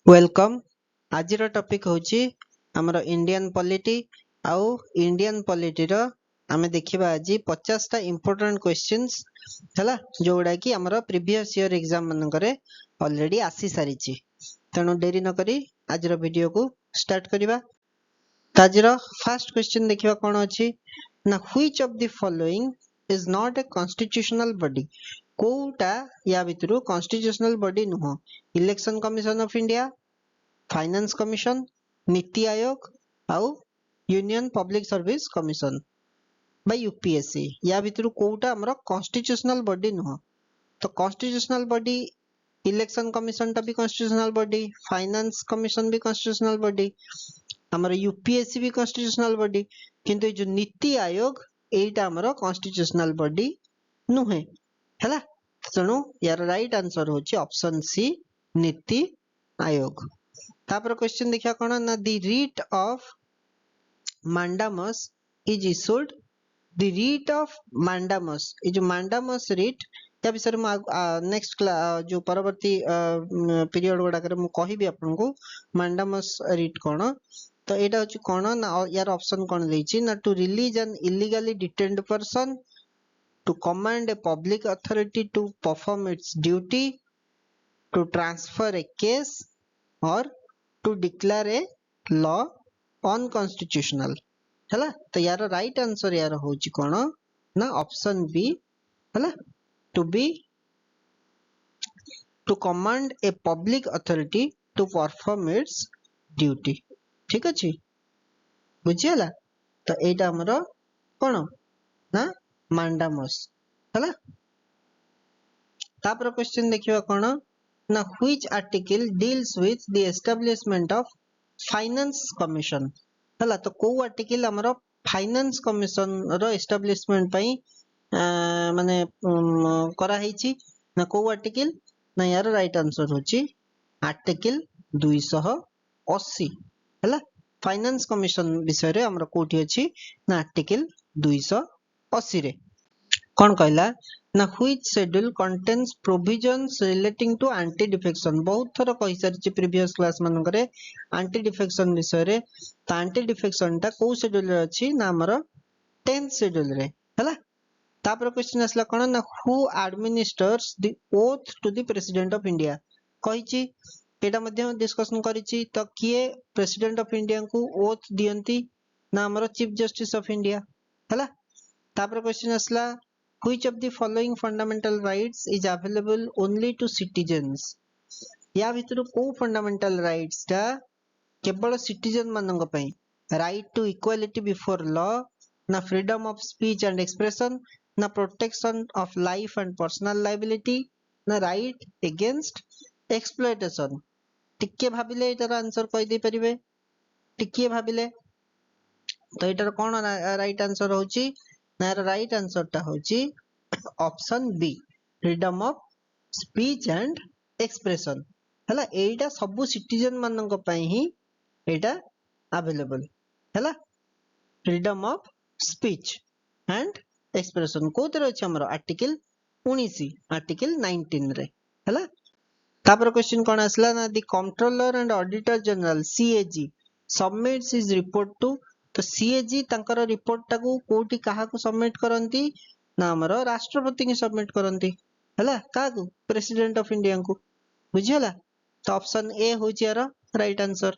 Welcome. आज topic होची हमर इंडियन पॉलिटी आउ इंडियन पॉलिटी रो आमे देखिबा आज 50 टा इंपोर्टेंट क्वेश्चंस हला जोडा कि हमर प्रीवियस ईयर एग्जाम मन करे ऑलरेडी आसी सारिची। तणो देरी न करी आज रो वीडियो को स्टार्ट करिबा। आज रो फर्स्ट क्वेश्चन देखिबा कोन अछि ना which of the following is not a constitutional body. कोटा या भितरु कॉन्स्टिट्यूशनल बॉडी नुह। Election commission of India, finance commission, NITI Aayog आउ यूनियन पब्लिक सर्विस कमिशन बा यूपीएससी या भितरु कोटा हमर कॉन्स्टिट्यूशनल बॉडी नुह। तो कॉन्स्टिट्यूशनल बॉडी इलेक्शन कमिशन टा भी कॉन्स्टिट्यूशनल बॉडी, फाइनेंस कमिशन भी कॉन्स्टिट्यूशनल बॉडी, हमर यूपीएससी भी कॉन्स्टिट्यूशनल बॉडी, किंतु जो नीति आयोग एटा हमर कॉन्स्टिट्यूशनल बॉडी नुहे हला। तेणु यार राइट आंसर होची ऑप्शन सी नीति आयोग। तापर क्वेश्चन देखिया कोन ना the writ of mandamus is issued. The writ of mandamus ए जो मांडामस रीट या विषय में नेक्स्ट जो परवर्ती पीरियड गुडा करे मु कहिबी आपनको मांडामस रीट कोन। तो एटा होची कोन ना यार ऑप्शन कोन देछि ना to release an illegally detained person, to command a public authority to perform its duty, to transfer a case or to declare a law unconstitutional हला। तो यार राइट आंसर यार होची कोन ना ऑप्शन बी हला, to command a public authority to perform its duty। ठीक अछि बुझियला। तो एटा हमरो कोन ना मांडामस हला। तापर क्वेश्चन देखिबा कोन ना which article deals with the establishment of finance commission हला। तो को आर्टिकल हमरो फाइनेंस कमिशन रो एस्टैब्लिशमेंट पई माने करा हेची ना को आर्टिकल ना यार राइट आंसर होची आर्टिकल 280 हला। फाइनेंस कमिशन विषय रे हमरो कोठी अछि ना आर्टिकल 280 रे कौन कहला ना which schedule contains provisions relating to anti defection. बहुत थरो कहि सारिछि प्रीवियस क्लास मन करे एंटी डिफेक्शन विषय रे। तो एंटी डिफेक्शन ता को शेड्यूल रे अछि ना हमर 10th शेड्यूल रे हला। तापर क्वेश्चन असला कोन ना who administers the oath to the president of India कहिछि एटा मध्ये डिस्कशन करिछि। तो किए प्रेसिडेंट ऑफ इंडिया को ओथ दियंती ना हमर चीफ जस्टिस ऑफ इंडिया हला। तापर क्वेश्चन असला which of the following fundamental rights is available only to citizens। या भितरु को फंडामेंटल राइट्स ता केवल सिटीजन मानंग पई। Right to equality before law, ना freedom of speech and expression, ना protection of life and personal liability, ना राइट अगेंस्ट एक्सप्लॉयटेशन। टिके भाबिले एटार आंसर कहि दे परिबे टिके भाबिले। तो एटार कोन राइट आंसर होची ना राइट आंसर ता होची option B freedom of speech and expression हला। एटा सब सिटीजन मानंग पई ही एटा अवेलेबल हला। Freedom of speech and expression कोतरे अछि हमर आर्टिकल 19 आर्टिकल 19 रे हला। तापर क्वेश्चन कोन आसला ना the Controller and Auditor General CAG submits his report to. तो सीएजी तंकर रिपोर्ट टाकू कोठी काहा को सबमिट करंती ना हमर राष्ट्रपति के सबमिट करंती हला। काकू प्रेसिडेंट ऑफ इंडिया को बुझियला। तो ऑप्शन ए होची यार राइट आंसर।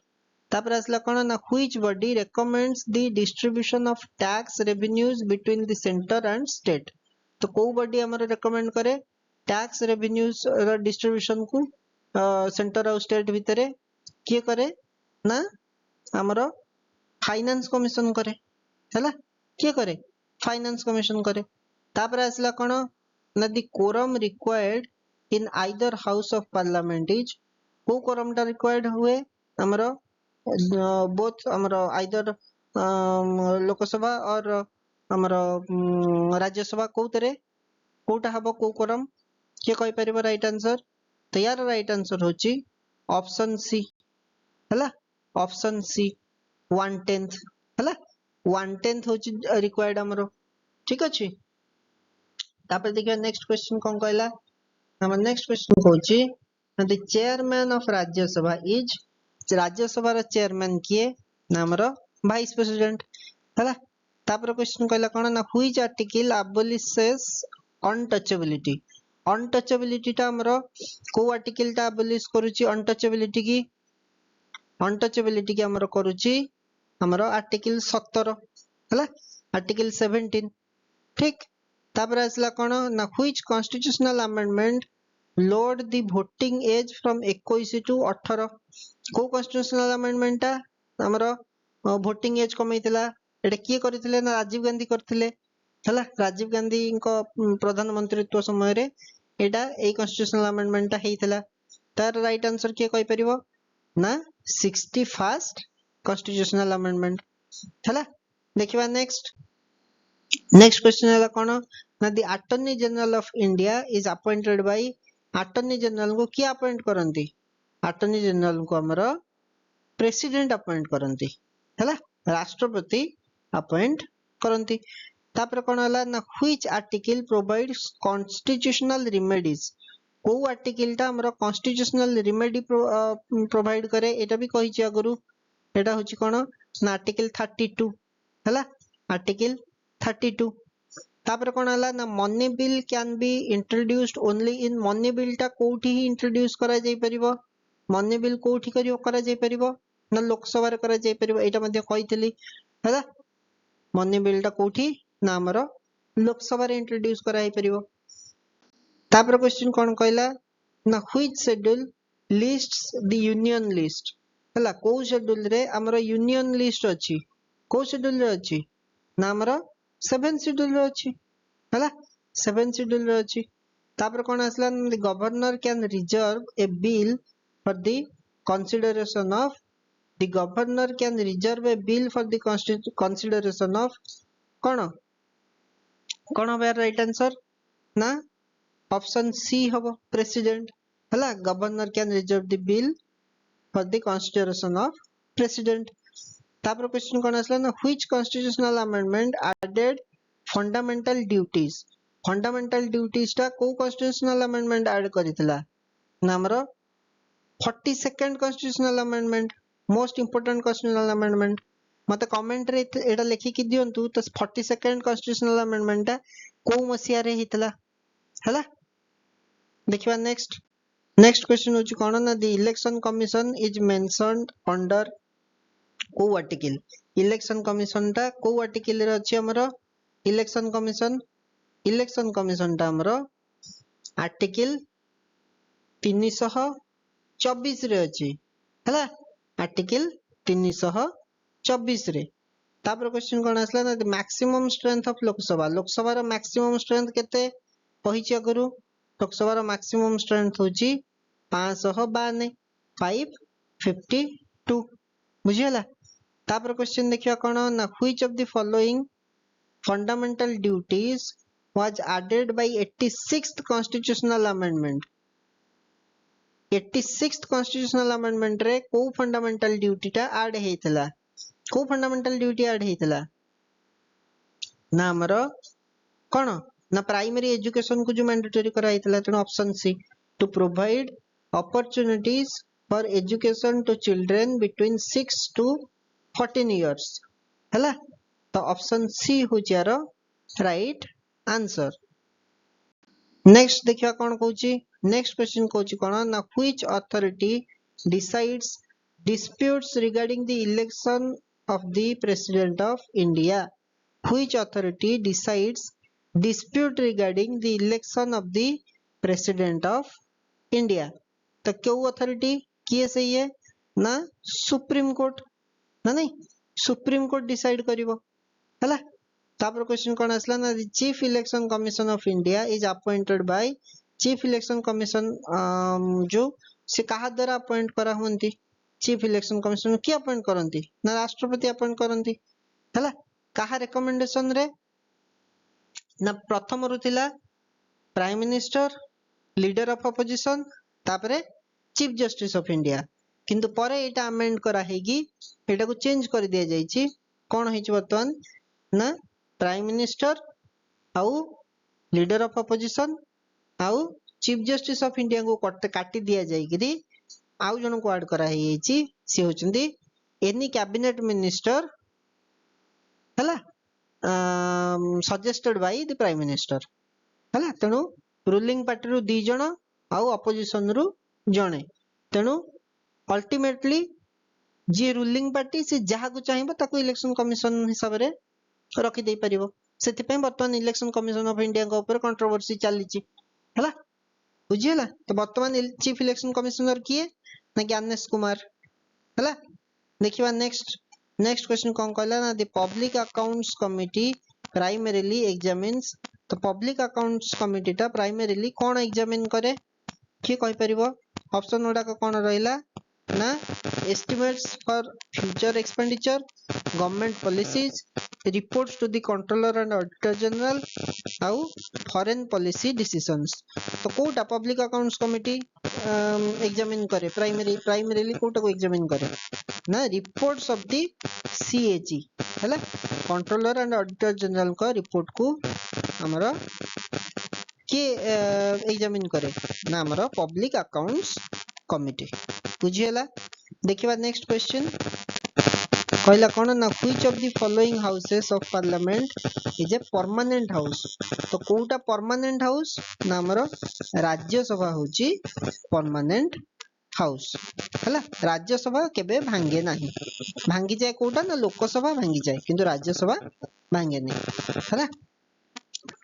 तापर असला कोन ना which body recommends the distribution of tax revenues between the centre and state. तो को बॉडी हमर रेकमेंड करे टैक्स रेवेन्यूज रो डिस्ट्रीब्यूशन को सेंटर और स्टेट भितरे के करे ना हमर फाइनेंस कमिशन करे हला। के करे फाइनेंस कमिशन करे। तापर असला कोन ना the quorum required in either House of Parliament is. को कोरम टा रिक्वायर्ड हुए हमर बोथ हमर आइदर लोकसभा और हमर राज्यसभा कोतरे कोटा हबो को कोरम के कहि परिबो राइट आंसर। तो यार राइट आंसर होची ऑप्शन सी हला। ऑप्शन सी 1/10 हला। 1/10 होची रिक्वायर्ड हमरो ठीक अछि। तापर देखियो नेक्स्ट क्वेश्चन कोन कहला हमर नेक्स्ट क्वेश्चन होची the chairman of Rajya Sabha is Rajya Sabha रो चेयरमैन किए ना हमर वाइस प्रेसिडेंट हला तापर क्वेश्चन कहला कोन ना व्हिच आर्टिकल अबोलिशेस अनटचेबिलिटी अनटचेबिलिटी टा हमर को आर्टिकल टा अबोलिश करूची अनटचेबिलिटी की हमर करूची हमर आर्टिकल 17 हला आर्टिकल 17 ठीक तापर आसला कोन ना which constitutional amendment lowered the voting age from 21 to 18 को कॉन्स्टिट्यूशनल अमेंडमेंट टा हमर वोटिंग एज कमैतला एटा किए करथिले ना राजीव गांधी करथिले हला राजीव गांधी को प्रधानमंत्रीत्व समय रे एटा ए कॉन्स्टिट्यूशनल अमेंडमेंट टा हेइतला तार राइट आंसर के कहि परिबो ना 61st कॉन्स्टिट्यूशनल अमेंडमेंट हला देखिबा नेक्स्ट क्वेश्चन है कोन ना the attorney general of India is appointed by attorney general को किए अपॉइंट करंती अटॉर्नी जनरल को हमर प्रेसिडेंट अपॉइंट करंती हला राष्ट्रपति अपॉइंट करंती तापर कोन हला ना which article provides constitutional remedies को आर्टिकल टा हमर कॉन्स्टिट्यूशनल रेमेडी प्रोवाइड करे एटा भी कहि छि अगरु एटा होछि कोन ना आर्टिकल 32 हला आर्टिकल 32 तापर कोन हला ना money bill can be introduced only in money bill टा कोठी ही इंट्रोड्यूस करा जाई परिबो मनी बिल कोठी करा जाई परिबो ना लोकसभा रे करा जाई परिबो एटा मध्ये कहितली हला मनी बिल टा कोठी ना हमर लोकसभा रे इंट्रोड्यूस करा जाई परिबो तापर क्वेश्चन कोन कहला ना which schedule lists the union list हला को शेड्यूल रे हमर यूनियन लिस्ट अछि को शेड्यूल रे अछि ना हमर 7 शेड्यूल रे अछि हला 7 शेड्यूल रे अछि तापर कोन आसला the governor can reserve a bill for the consideration of the governor can reserve a bill for the consideration of कोन कोन होबे राइट आंसर ना ऑप्शन सी होबो प्रेसिडेंट हला governor can reserve the bill for the consideration of president तापर question कोन आसला ना which constitutional amendment added fundamental duties टा को कॉन्स्टिट्यूशनल अमेंडमेंट ऐड करितला ना हमरो 42nd constitutional amendment most important constitutional amendment मते कमेंट रे एटा लिखि कि दियंतु तो 42nd कॉन्स्टिट्यूशनल अमेंडमेंट टा को मसिया रे हितला हला देखिबा नेक्स्ट क्वेश्चन होची कोन ना the election commission is mentioned under को आर्टिकल इलेक्शन कमीशन टा को आर्टिकल रे अछि हमरो इलेक्शन कमीशन टा हमरो आर्टिकल 324 रे अछि हला आर्टिकल 324 रे तापर क्वेश्चन कोन आसला ना the maximum strength of Lok Sabha रो मैक्सिमम स्ट्रेंथ केते कहिछि अगरु लोकसभा रो मैक्सिमम स्ट्रेंथ होची 552 बुझियला तापर क्वेश्चन देखिया कोन ना which of the following fundamental duties was added by 86th constitutional amendment 86th constitutional amendment रे को फंडामेंटल ड्यूटी टा ऐड हेतला को फंडामेंटल ड्यूटी ऐड हेतला ना हमरो कोन ना प्राइमरी एजुकेशन को जो मैंडेटरी करा हेतला त option C to provide opportunities for education to children between 6 to 14 years हला तो ऑप्शन सी होची यार राइट आंसर नेक्स्ट देखिया कोन कहूची नेक्स्ट क्वेश्चन कहूची कोन ना which authority decides disputes regarding the election of the president of India which authority decides dispute regarding the election of the president of India तो क्यों authority किए सही है ना सुप्रीम कोर्ट ना नहीं सुप्रीम कोर्ट डिसाइड करिवो हला तापर क्वेश्चन कोन आसला ना chief election commission of India is appointed by chief election commission जो से कहा द्वारा अपॉइंट करा हुंती चीफ इलेक्शन कमीशन की अपॉइंट करंती ना राष्ट्रपति अपॉइंट करंती हला कहा रिकमेंडेशन रे ना प्रथम रुथिला prime minister leader of opposition तापरे चीफ जस्टिस ऑफ इंडिया किंतु परे एटा अमेंड करा हेगी एटा को चेंज कर दिया जाईची कोन हेची बर्तमान ना प्राइम मिनिस्टर आउ लीडर ऑफ अपोजिशन आउ चीफ जस्टिस ऑफ इंडिया को काटी दिया जाइकरी आउ जन को ऐड करा सी होचंदी एनी कैबिनेट मिनिस्टर हला suggested by the prime minister हला तेणु रूलिंग पार्टी रु 2 जण आउ अपोजिशन रु जणे तेणु अल्टीमेटली जी रूलिंग पार्टी से जहा को चाहिबो ताको इलेक्शन कमिशन हिसाब रे रखी दे परिबो सेति पय वर्तमान इलेक्शन कमिशन ऑफ इंडिया को ऊपर कंट्रोवर्सी चलीची हला बुझियला तो वर्तमान चीफ इलेक्शन कमिश्नर किए ना ज्ञानेश कुमार हला देखिबा नेक्स्ट क्वेश्चन कौन कहला ना the Public Accounts Committee primarily examines तो पब्लिक अकाउंट्स कमिटी टा प्राइमरीली कौन एग्जामिन करे कि कहि परिबो ऑप्शन गुडा कौन रहिला ना estimates for future expenditure government policies reports to the Controller and Auditor General आउ फॉरेन पॉलिसी डिसीजंस तो कोटा पब्लिक अकाउंट्स कमिटी एग्जामिन करे प्राइमरीली कोटा को एग्जामिन करे ना रिपोर्ट्स ऑफ द सीएजी हैला कंट्रोलर एंड ऑडिटर जनरल का रिपोर्ट को हमरा के एग्जामिन करे ना हमरा पब्लिक अकाउंट्स कमिटी बुझियला देखिबा नेक्स्ट क्वेश्चन कहला कोन ना which of the following houses of Parliament is a permanent house तो कोटा परमानेंट हाउस ना हमरो राज्यसभा होची परमानेंट हाउस हला राज्यसभा केबे भांगे नाही भांगी जाए कोटा ना लोकसभा भांगी जाए किंतु राज्यसभा भांगे नहीं हला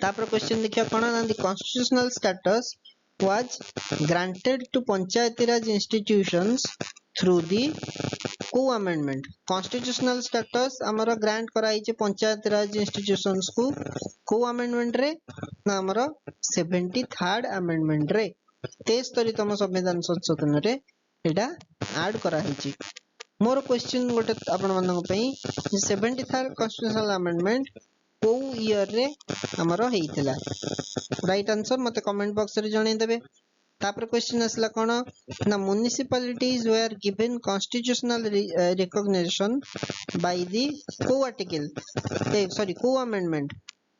तापर क्वेश्चन देखिया कोन ना the constitutional status was granted to Panchayati Raj institutions through the co-amendment constitutional status हमारा grant कराई छे पंचायती राज institutions को co-amendment रे ना हमारा 73rd amendment रे 73तम संविधान संशोधन रे एटा ऐड कराई छी मोर क्वेश्चन गोटे आपण मानक पई 73rd constitutional amendment को ईयर रे हमारा हेइतला राइट आंसर मते कमेंट बॉक्स रे जणे देबे तापर क्वेश्चन असला कोन ना municipalities were given constitutional recognition by the को आर्टिकल को अमेंडमेंट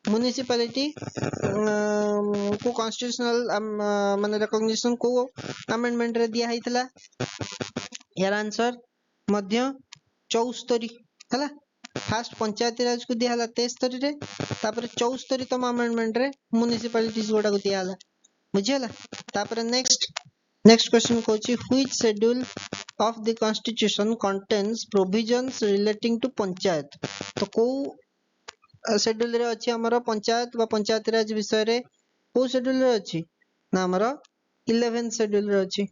म्युनिसिपैलिटी को कॉन्स्टिट्यूशनल माने रिकॉग्निशन को अमेंडमेंट रे दिया हेइतला यार आंसर मध्य 74 हला फर्स्ट पंचायती राज को दिया हला 73 रे तापर 74तम अमेंडमेंट रे म्युनिसिपैलिटीज गोटा को दिया हला बुझियला तापर नेक्स्ट क्वेश्चन कोची which schedule of the Constitution contains provisions relating to panchayat तो को शेड्यूल रे अछि हमरो पंचायत वा पंचायती राज विषय रे को शेड्यूल रे अछि ना हमरो 11th शेड्यूल रे अछि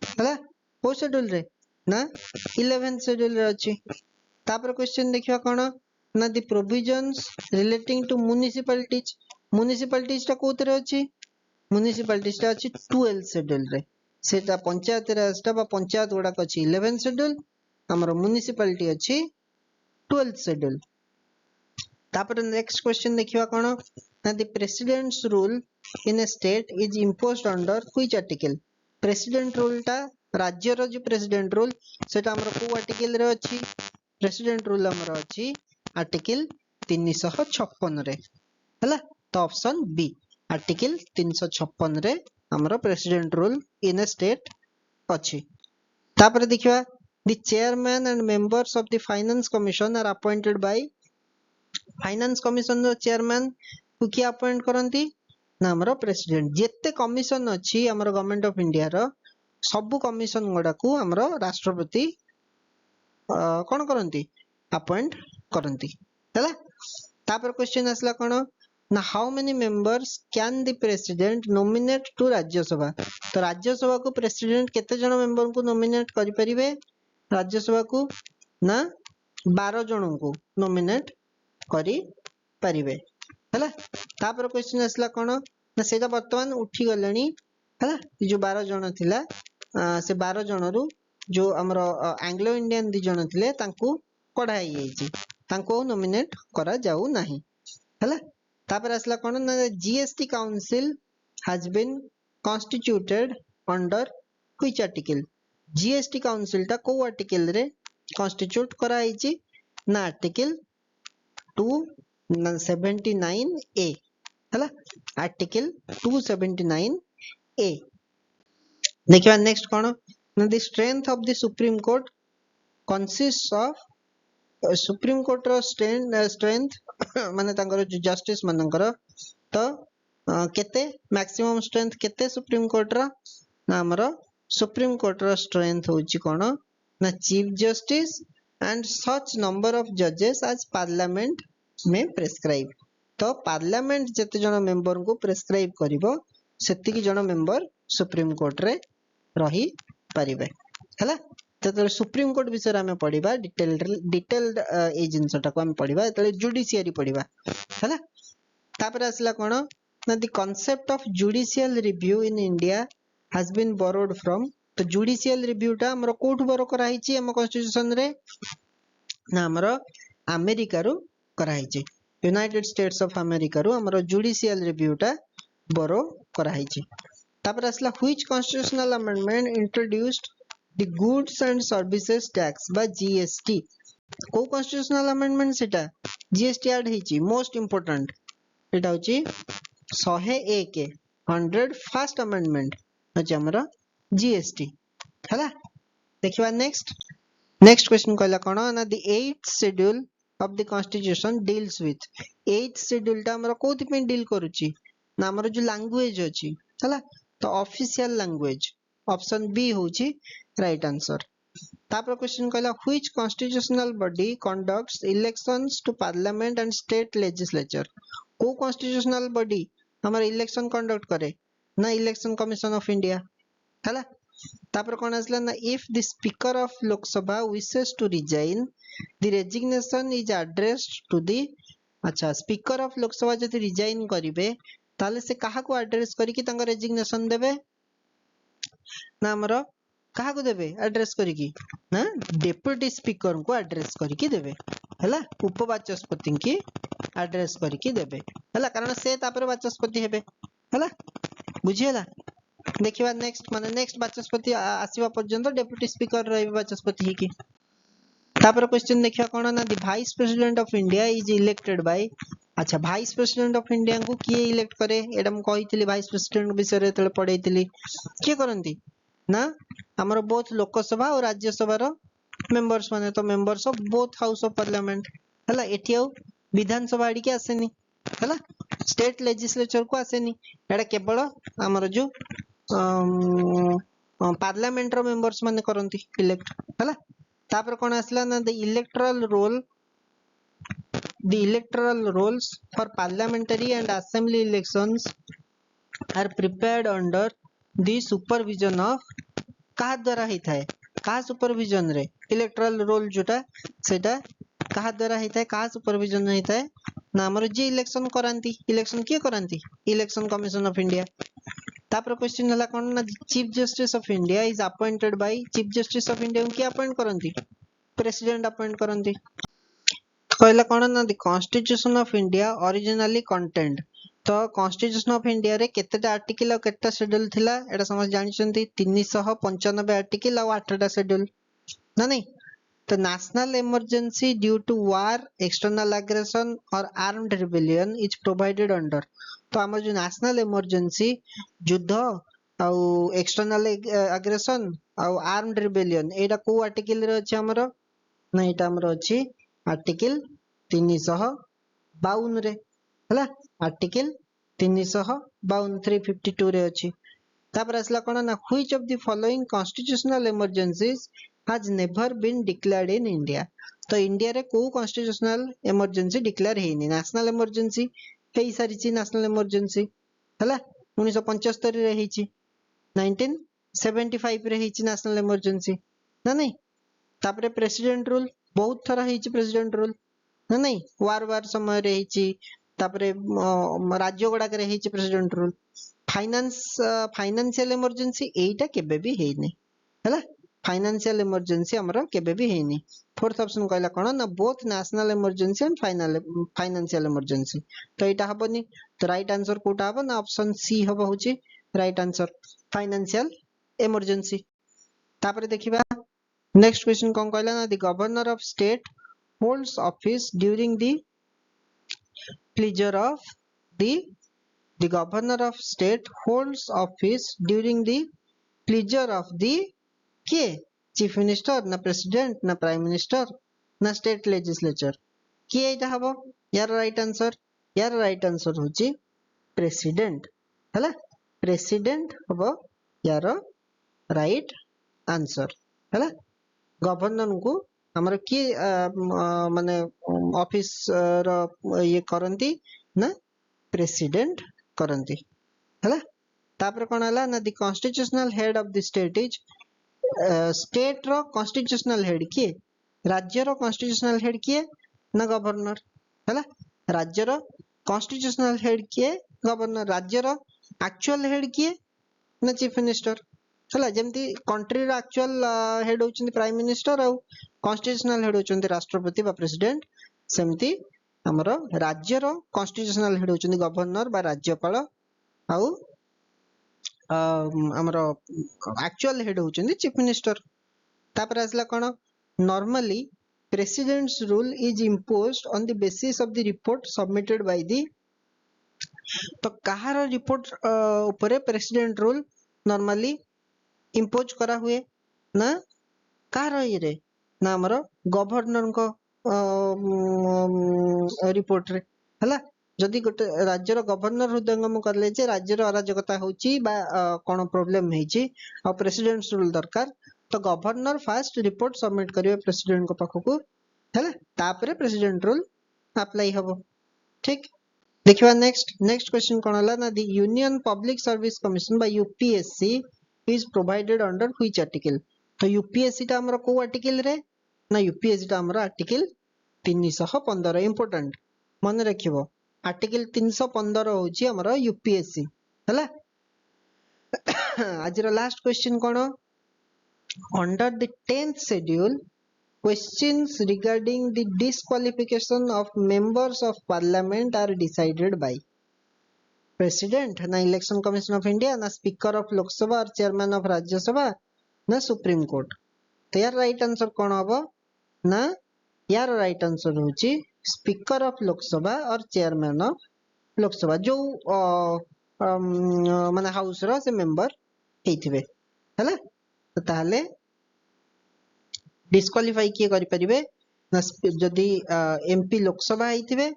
हला को शेड्यूल रे ना 11th शेड्यूल रे अछि तापर क्वेश्चन देखिया कोन ना the provisions relating to municipalities ता कोतरे अछि म्युनिसिपैलिटीज ता अछि 12th शेड्यूल रे सेटा पंचायत राज ता बा पंचायत गोडा को अछि 11th शेड्यूल हमर म्युनिसिपैलिटी अछि 12th शेड्यूल तापर नेक्स्ट क्वेश्चन देखिया कोन ना the presidents rule in a state is imposed under which article president rule ता राज्य रो जो प्रेसिडेंट रूल सेटा हमर को आर्टिकल रे अछि प्रेसिडेंट रूल हमर अछि आर्टिकल 356 रे हला तो ऑप्शन बी आर्टिकल 356 रे हमर president rule in a state अछि तापर देखिबा the chairman and members of the Finance Commission are appointed by Finance Commission रो चेयरमैन को की अपॉइंट करंती ना हमर प्रेसिडेंट जेते कमिशन अछि हमर गवर्नमेंट ऑफ इंडिया रो सब कमिशन गुडा को हमर राष्ट्रपति कोन करंती अपॉइंट करंती हैला तापर क्वेश्चन असला कोन ना how many members can the president nominate to Rajya Sabha तो राज्यसभा को प्रेसिडेंट केते जण मेंबर को नॉमिनेट करि परिबे राज्यसभा को ना 12 जण को नॉमिनेट करि परिबे हैला तापर क्वेश्चन असला कोन ना सेटा वर्तमान उठी गलेनी हैला जो 12 जण थिला से 12 जण रु जो हमरो एंग्लो इंडियन दि जण थिले तांको कढाई जाईची तांको नॉमिनेट करा जाऊ नाही हैला तापर असला कोन ना GST council has been constituted under which article GST council ता को आर्टिकल रे कॉन्स्टिट्यूट करा ना आर्टिकल 279 ए हला आर्टिकल 279 ए। देखिबा नेक्स्ट कोन the strength of the Supreme Court consist of Supreme Court रो स्ट्रेंथ माने तांकर जस्टिस मानकर तो केते मैक्सिमम स्ट्रेंथ केते सुप्रीम कोर्ट रो ना हमरो सुप्रीम कोर्ट रो स्ट्रेंथ होची कोन ना chief justice and such number of जजेस एज पार्लियामेंट में प्रेस्क्राइब। तो पार्लियामेंट जते जन मेंबर को प्रेस्क्राइब करिवो सेति की जन मेंबर सुप्रीम कोर्ट रे रही परिबे हला। तो सुप्रीम कोर्ट विषय आम पढ़ा डिटेल्ड ए जिनसटा को आम पढ़ा जो जुडिशियरी पढ़ा है। तापर आसला कौन ना the concept of judicial review in India has been borrowed from. तो जुडिशियल रिव्यूटा हमर कोठु बोरो कराइछि हम कॉन्स्टिट्यूशन रे ना हमर अमेरिका रो कराइछि यूनाइटेड स्टेट्स ऑफ अमेरिका रो हमर जुडिशियल रिव्यूटा बोरो कराइछि। तापर आसला which constitutional amendment introduced the goods and services tax बा जीएसटी। को कॉन्स्टिट्यूशनल अमेंडमेंट सेटा जीएसटी ऐड हेची मोस्ट इंपोर्टेंट एटा होची 101 100 फर्स्ट अमेंडमेंट होची हमरा जीएसटी हला। देखिबा नेक्स्ट क्वेश्चन कहला कोन ना the 8th schedule of the constitution deals with 8th schedule ता हमरा कोथि पे डील करूची ना हमरा जो लैंग्वेज अछि हला। तो ऑफिशियल लैंग्वेज ऑप्शन बी होची राइट आंसर। तापर क्वेश्चन कहला which constitutional body conducts elections to parliament and state legislature. को कॉन्स्टिट्यूशनल बॉडी हमर इलेक्शन कंडक्ट करे ना इलेक्शन कमीशन ऑफ इंडिया हला। तापर कोन आसला ना if the speaker of Lok Sabha wishes to resign the resignation is addressed to the. अच्छा स्पीकर ऑफ लोकसभा जति रिजाइन करिवे ताले से काहा को एड्रेस करी कि तांका रेजिग्नेशन देबे ना हमर कहा को देबे एड्रेस करी की ना डेप्यूटी स्पीकर को एड्रेस करी की देबे हला। उपवाचस्पति की एड्रेस करी की देबे हला कारण से तापर वाचस्पति हेबे हला बुझी हला। देखिबा नेक्स्ट माने नेक्स्ट वाचस्पति आसीबा पर्यंत डेप्यूटी स्पीकर रहबे वाचस्पति ही की। तापर क्वेश्चन देखिया कोन ना the vice president of India is elected by. अच्छा वाइस प्रेसिडेंट ऑफ इंडिया को किए इलेक्ट करे एडा हम कहितली वाइस प्रेसिडेंट विषय रे तळे पढैतली के करंती ना हमर बोथ लोकसभा और राज्यसभा रो मेंबर्स माने तो members of both house of parliament हला। एठी आउ विधानसभा आडी के आसेनी हला स्टेट लेजिस्लेचर को आसेनी एडा केवल हमर जो पार्लियामेंट रो मेंबर्स माने करंती इलेक्ट हला। तापर कोन आसला ना the electoral roles for parliamentary and assembly elections are prepared under the supervision of कहा द्वारा ही थाए कहा सुपरविजन रे इलेक्टोरल रोल जोटा सेटा कहा द्वारा ही थाए कहा सुपरविजन ही थाए ना हमर जे इलेक्शन करांती इलेक्शन के करांती इलेक्शन कमीशन ऑफ इंडिया। तापर क्वेश्चन हला कोन ना chief justice of India is appointed by chief justice of India के अपॉइंट करंती प्रेसिडेंट अपॉइंट करंती। कहला कोन ना the constitution of India originally content. तो कॉन्स्टिट्यूशन ऑफ इंडिया रे केतेटा आर्टिकल और केतेटा शेड्यूल थिला एटा समझ जानि छंती 395 आर्टिकल और 8टा शेड्यूल ना नहीं। तो national emergency due to war external aggression और armed rebellion is provided under. तो हमर जो नेशनल इमरजेंसी युद्ध और एक्सटर्नल एग्रेशन और आर्म्ड रिबेलियन एटा को आर्टिकल रे अछि हमर ना एटा हमर अछि आर्टिकल 352 रे हला आर्टिकल 352 352 रे अछि। तापर असला कोन ना which of the following constitutional emergencies has never been declared in India. तो इंडिया रे को कॉन्स्टिट्यूशनल इमरजेंसी डिक्लेयर हेनी नेशनल इमरजेंसी हेई सारिची नेशनल इमरजेंसी हला 1975 रे हेची 1975 रे हेची नेशनल इमरजेंसी ना नहीं। तापर प्रेसिडेंट रूल बहुत थरा हेची प्रेसिडेंट रूल ना नहीं वार समय रे हेची तापर राज्य गुडा करे हेची प्रेसिडेंट रूल। फाइनेंशियल इमरजेंसी एटा केबे भी हेनी हला फाइनेंशियल इमरजेंसी हमरा केबे भी हेनी। फोर्थ ऑप्शन कहला कोन ना both national emergency and financial emergency. तो एटा हबनी तो राइट आंसर कोटा हबो ना ऑप्शन सी हबो होची राइट आंसर फाइनेंशियल इमरजेंसी। तापर देखिबा नेक्स्ट क्वेश्चन कोन कहला ना the governor of state holds office during the pleasure of the The governor of state holds office during the pleasure of the किए चीफ मिनिस्टर ना president ना prime minister ना state legislature किए एटा हबो यार राइट आंसर होची president हला president हबो यार राइट आंसर हला गवर्नर को हमर की माने ऑफिस रो ये करंती ना प्रेसिडेंट करंती हला तापर कोन हला ना the constitutional head of the state is state रो कॉन्स्टिट्यूशनल हेड किए राज्य रो कॉन्स्टिट्यूशनल हेड किए ना गवर्नर हला राज्य रो कॉन्स्टिट्यूशनल हेड किए गवर्नर राज्य रो एक्चुअल हेड किए ना चीफ मिनिस्टर हला जेमती कंट्री रो एक्चुअल हेड होचंदी प्राइम मिनिस्टर और कॉन्स्टिट्यूशनल हेड होचंदी राष्ट्रपति बा प्रेसिडेंट सेमती हमरो राज्य रो कॉन्स्टिट्यूशनल हेड होचंदी गवर्नर बा राज्यपाल आउ हमरो एक्चुअल हेड होचंदी चीफ मिनिस्टर तापर आसला कोन normally president's rule is imposed on the basis of the report submitted by the तो कहार रिपोर्ट ऊपर प्रेसिडेंट रूल नॉर्मली इंपोज करा हुए ना कहार ये ना हमर गवर्नर को रिपोर्ट रे हला जदि गोटे राज्यर गवर्नर हृदयंगम करले जे राज्यर अराजकता होची बा कोन प्रॉब्लम हेची आ प्रेसिडेंट रूल दरकार तो गवर्नर फास्ट रिपोर्ट सबमिट करिवे प्रेसिडेंट को पाखकू हला तापरे प्रेसिडेंट रूल अप्लाई हबो ठीक देखिबा नेक्स्ट क्वेश्चन कोन हला ना the Union public service commission बा UPSC is provided under which article तो यूपीएससी ता हमर को आर्टिकल रे ना यूपीएससी ता हमर आर्टिकल 315 इंपोर्टेंट मन रखिबो आर्टिकल 315 होची हमर यूपीएससी हला आज रो लास्ट क्वेश्चन कोन under the 10th schedule questions regarding the disqualification of members of parliament are decided by president na election commission of india na speaker of lok sabha or chairman of rajya sabha na supreme court तो यार right answer कौन होबो ना यार right answer होची speaker of Lok Sabha और chairman of Lok Sabha जो माने हाउस रो से मेंबर हेथिबे हला तो ताले डिस्क्वालिफाई किए करि परिबे ना जदी एमपी लोकसभा हेथिबे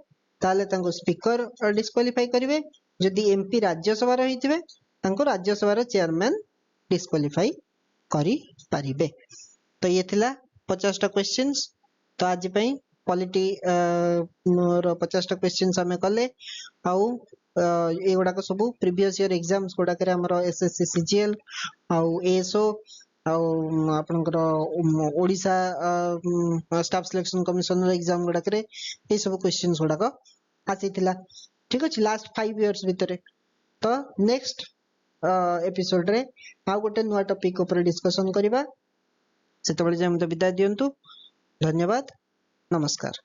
ताले तांको स्पीकर डिस्क्वालिफाई करिवे जदी एमपी राज्यसभा रहिथिबे तांको राज्यसभा रो चेयरमैन डिस्क्वालिफाई करि परिबे तो ये थिला 50 टा क्वेश्चंस तो आज पई पॉलिटी रो 50 टा क्वेश्चंस हमें कले आउ ए गुडा को सब प्रीवियस ईयर एग्जाम्स गुडा करे हमरो एसएससी सीजीएल आउ एएसओ आउ आपनकर ओडिसा स्टाफ सिलेक्शन कमिशन रो एग्जाम गुडा करे ए सब क्वेश्चंस गुडा को आसीथिला ठीक अछि लास्ट 5 इयर्स भितरे तो नेक्स्ट एपिसोड रे आ गोटे नुवा टॉपिक ऊपर डिस्कशन करिबा सेतबेले जे हम तो विदाय दियंतु धन्यवाद नमस्कार।